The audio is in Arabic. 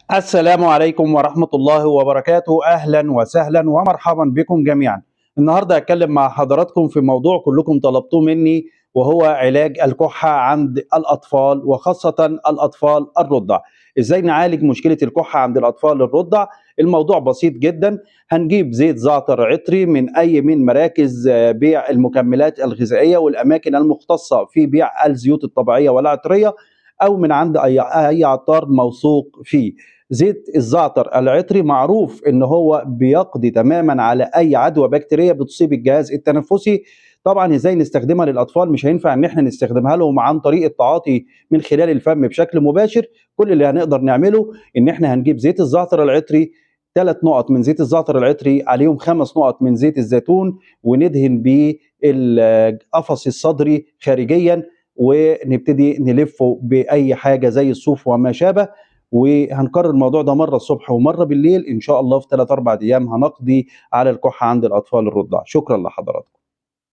السلام عليكم ورحمة الله وبركاته. أهلا وسهلا ومرحبا بكم جميعا. النهاردة هتكلم مع حضراتكم في موضوع كلكم طلبتوه مني، وهو علاج الكحة عند الأطفال وخاصة الأطفال الرضع. إزاي نعالج مشكلة الكحة عند الأطفال الرضع؟ الموضوع بسيط جدا. هنجيب زيت زعتر عطري من مراكز بيع المكملات الغذائية والأماكن المختصة في بيع الزيوت الطبيعية والعطرية، أو من عند أي عطار موثوق فيه. زيت الزعتر العطري معروف ان هو بيقضي تماما على اي عدوى بكتيريه بتصيب الجهاز التنفسي. طبعا ازاي نستخدمها للاطفال؟ مش هينفع ان احنا نستخدمها لهم عن طريق التعاطي من خلال الفم بشكل مباشر. كل اللي هنقدر نعمله ان احنا هنجيب زيت الزعتر العطري، 3 نقط من زيت الزعتر العطري عليهم 5 نقط من زيت الزيتون، وندهن بيه القفص الصدري خارجيا، ونبتدي نلفه باي حاجه زي الصوف وما شابه. وهنكرر الموضوع ده مرة الصبح ومرة بالليل إن شاء الله. في 3 4 أيام هنقضي على الكحة عند الأطفال الرضع. شكرا لحضراتكم.